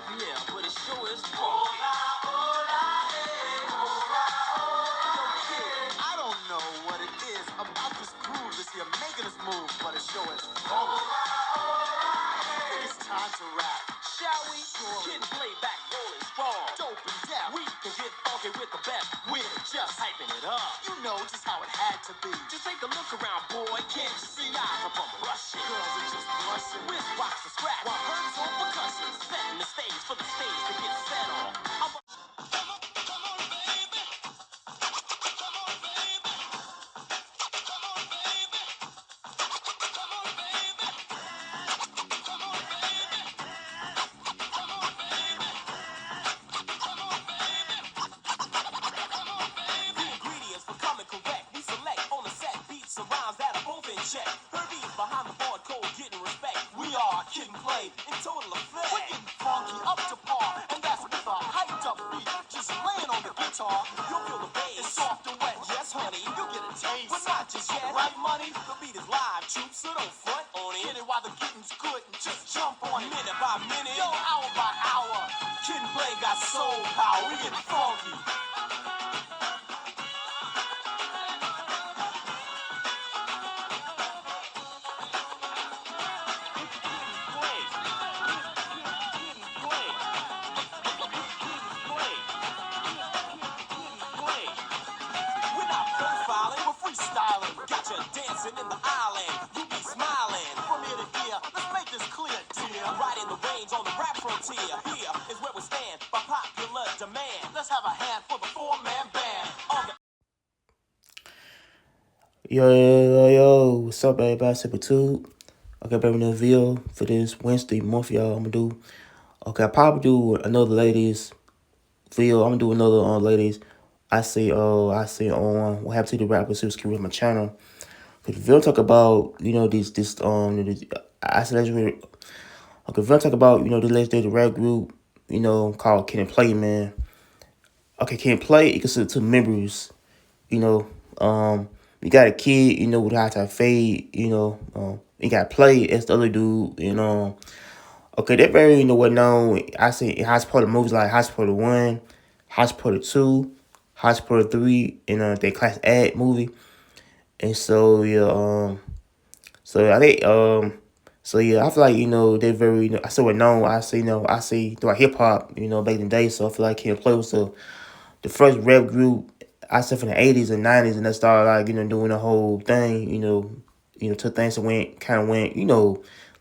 Yeah, but it sure is I don't know what it is about this groove this here making us move, but it sure is I think it's time to rap. Shall we? Kid and play back, rolling strong. Dope and deaf. We can get funky with the best. We're just hyping it up. You know just how it had to be. Just take a look around, boy. Can't you see? Eyes up on rushing. Girls are just blushing. With rocks and scratch. While hurts on percussion. Setting the stage for the stage to get set on. Come on, baby. Come on, baby. Come on, baby. Come on, baby. Come on, baby. Come on, baby. Come on, baby. Come on, baby. The ingredients for coming correct. We select on the set beats and rhymes that are both in check. Herbie's behind the board code, getting respect. We are Kid and Play in total effect. We're getting funky up to par, and that's with a hyped up beat. Just laying on the guitar, you'll feel the bass. It's soft and wet, yes, honey. You'll get a taste, but not just yet. Right, money? The beat is live, troops, so don't front on it. Get it while the getting's good, and just jump on it. Minute by minute, yo, hour by hour. Kid and Play got soul power. We get funky. We're not profiling, we're freestyling. Got you dancing in the island. You be smiling from ear to ear. Let's make this clear, dear. Right in the range on the rap frontier. Here is where we stand by popular demand. Let's have a hand for the four-man band. Yo, what's up, everybody? Super2. Okay, baby, another video for this Wednesday month, y'all. I'm gonna do. Okay, I probably do another ladies video. I'm gonna do another ladies. I say on what happened to the rappers who's with my channel. Cause the video talk about I said okay, the video talk about the legendary rap group called Kid and Play, man. Okay, Kid and Play it consists of two members, you know you got a kid, with high top fade, you got Play as the other dude, okay, they're very, well known. I say House Party movies like House Party 1, House Party 2, House Party 3, and their Class Ad movie. And so yeah, I feel like, they're very, I so well known. I see throughout hip hop, back in the day. So I feel like Kid Play was the first rap group, I said from the 80s and 90s, and they started like, doing the whole thing, till things went,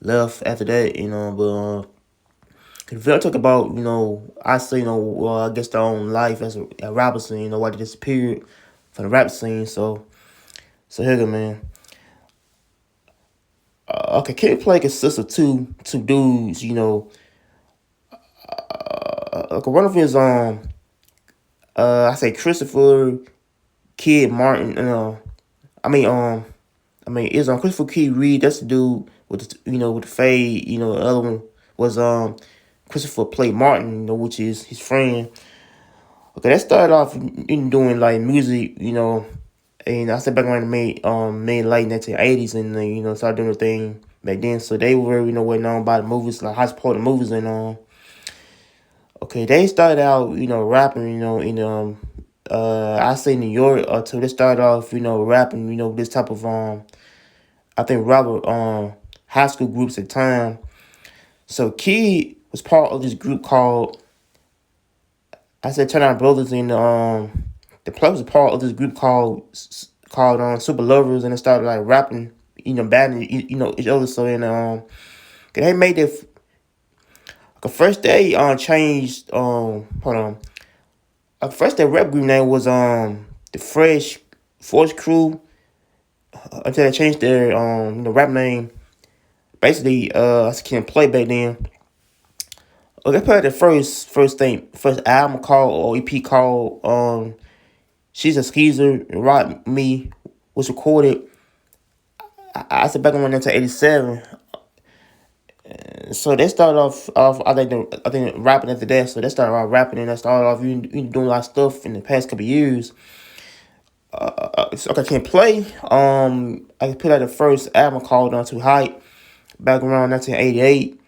left after that, but if you talk about, I say, I guess their own life as a rapper scene, why they disappeared from the rap scene. So here you go, man. Okay, Kid Play consists of two dudes, okay, one of his I say Christopher Kid Martin, it's on Christopher Kid Reed. That's the dude with with the fade. The other one was Christopher Play Martin, which is his friend. Okay, that started off doing like music, and I said back when they made late 1980s, and then started doing the thing back then. So they were well known by the movies like House Party movies and okay, they started out rapping in I say New York too. They started off rapping this type of I think rapper high school groups at the time. So Kid was part of this group called I said Turn Out Brothers, and the Play was a part of this group called Super Lovers, and they started like rapping, battling each other. So and they made their first they changed hold on. First their rap group name was the Fresh Force Crew until they changed their rap name. Basically, I can't play back then. They put out the first album called or EP called She's a Skeezer, Rock Me was recorded. I said back in 1987. So they started off I think rapping after that. So they started off rapping, and they started off doing a lot of stuff in the past couple of years. So I can't play. I put out the first album called "On Too Hype" back around 1988.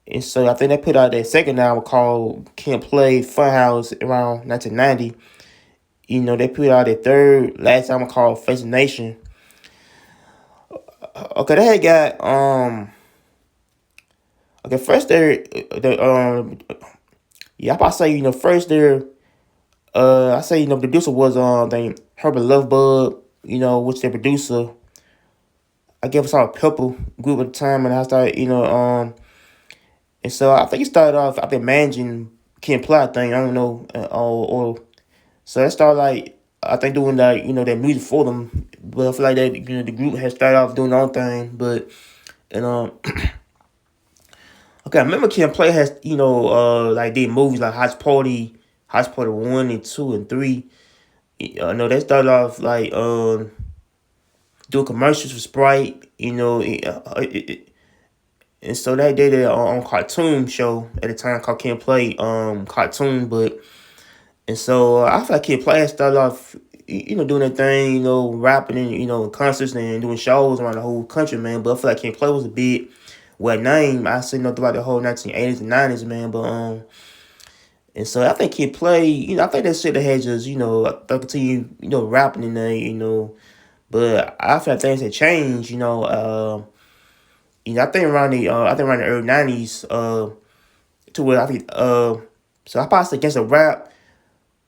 And so I think they put out their second album called Can't Play Funhouse around 1990. They put out their third last album called Face the Nation. Okay, they had got okay, first I probably say, first there I say, the producer was I think Herbert Lovebug, which the producer. I guess I saw a Purple group at the time, and I started, and so I think he started off, I think, managing Ken Plot thing. I don't know, or so I started like I think doing like that music for them. But I feel like that the group had started off doing their own thing. But and okay, I remember Ken Play has like did movies like House Party 1 and 2 and 3. No, they started off like doing commercials for Sprite. And so they did it on cartoon show at the time called Kid Play cartoon. But and so I feel like Kid Play had started off doing that thing, rapping and concerts and doing shows around the whole country, man. But I feel like Kid Play was a big well name. I say throughout the whole 1980s and 90s, man. But and so I think Kid Play, I think that shit that had just I continue rapping in there, but I feel like things had changed, I think around the early 90s, to where I think so I probably say against a rap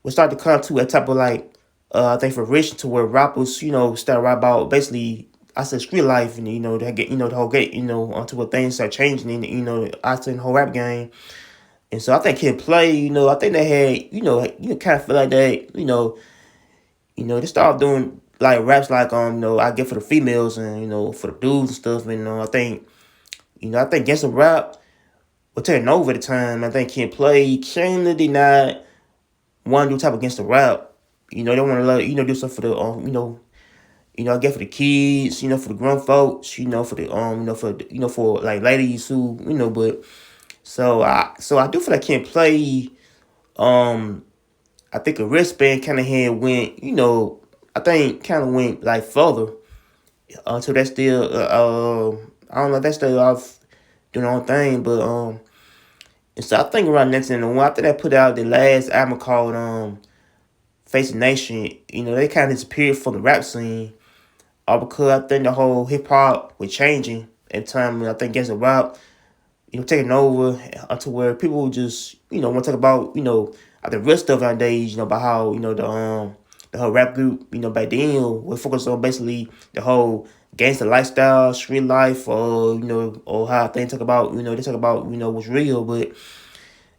we started to come to a type of like I think for Rich to where rappers, start rap about basically I said street life and they get the whole gate, onto where things start changing in I said the whole rap game. And so I think Kid Play, I think they had, kind of feel like that, they started doing like raps like I get for the females and for the dudes and stuff. And I think Gangsta Rap was taking over at the time. I think Kid Play kind of did not want to do type of Gangsta Rap. They want to let do stuff for the I get for the kids, for the grown folks, for the for like ladies who but so I do feel like Kid Play I think a wristband kind of had went I think kind of went like further until that's still I don't know if that's still off doing their own thing, but and so I think around 1991 after they put out the last album called Face the Nation, they kind of disappeared from the rap scene, all because I think the whole hip hop was changing at the time. I think Gangsta Rap taking over to where people just want to talk about the real stuff nowadays, about how the whole rap group back then we focused on basically the whole gangster lifestyle, street life, or how things talk about they talk about what's real. But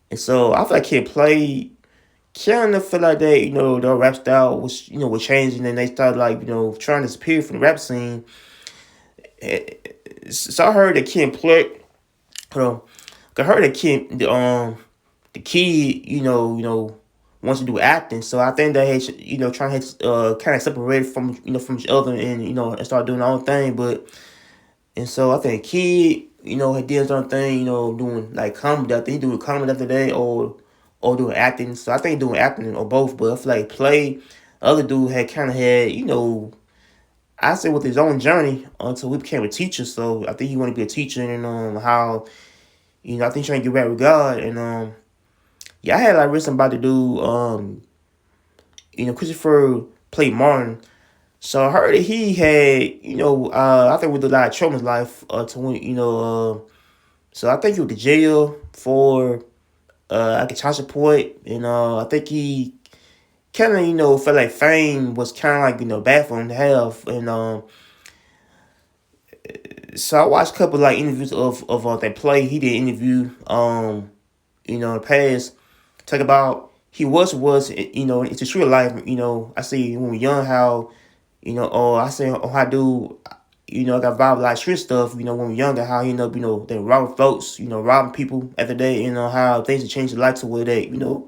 and so I feel like Kid Play kind of feel like that the rap style was changing and they started like trying to disappear from the rap scene. So I heard that Kid Play. Hold on. I heard that the kid, wants to do acting. So I think they had, trying to kind of separate from from each other and and start doing their own thing. But and so I think kid, had did his own thing, doing like comedy. I think he doing comedy after that or doing acting. So I think doing acting or both. But I feel like Play, the other dude had kind of had, I say with his own journey until we became a teacher. So I think he want to be a teacher and how I think trying to get back with God and yeah, I had like read somebody to do Christopher played Martin. So I heard that he had I think with a lot of trouble in his life to when so I think he went to jail for like a child support and I think he kind of felt like fame was kind of like bad for him to have and so I watched a couple like interviews of that Play. He did interview in the past talk about he was it's a true life. I see when we were young how I say how do I got involved with a lot of street stuff. When we were younger, how he ended up they robbing folks, robbing people every day. How things have changed the life to where they do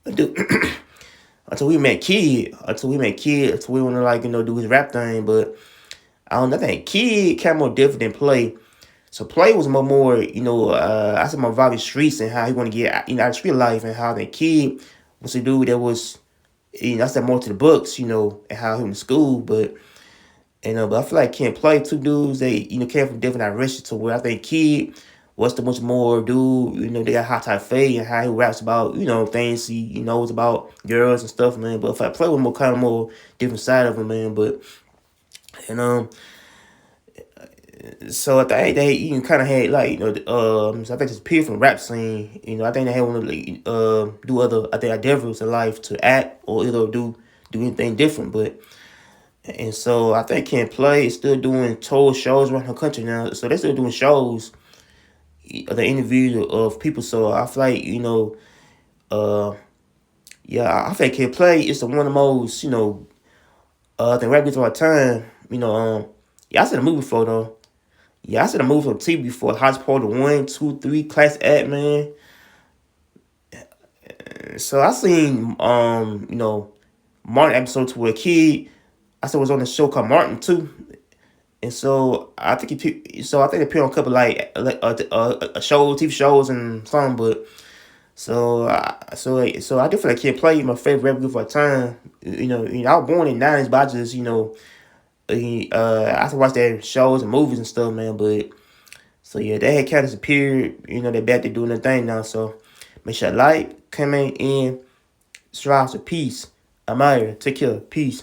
until we met until we want to like do his rap thing, but. I don't know. I think Kid kind of more different than Play. So Play was more I said more involved in streets and how he want to get out of street life and how that Kid was a dude that was, I said more to the books, and how he went to school. But but I feel like Kid Play two dudes they came from different directions to where I think Kid what's the much more dude. You know, they got Hot Type Faye and how he raps about, you know, things he knows about girls and stuff, man. But if I play with more kind of more different side of him, man. But and so I think they even kind of had like so I think it's peer from rap scene. You know, I think they had one to like, do other endeavors in life to act or either do anything different. But and so I think Kid Play is still doing tour shows around the country now. So they're still doing shows, the interviews of people. So I feel like yeah, I think Kid Play is the one of the most I think rap groups of our time. Yeah, I seen a movie before though. Yeah, I seen a movie on TV before. House Party 1, 2, 3, Class Act, man. So I seen Martin episodes with a kid. I said was on the show called Martin too. And so I think they appeared on a couple shows, TV shows and something. But so I definitely Kid Play my favorite rap group for a time. I was born in the 90s, but I just I have to watch their shows and movies and stuff, man. But so yeah, they had kind of disappeared. They're back to doing their thing now. So make sure to like, comment, and strive for peace. I'm out here. Take care. Peace.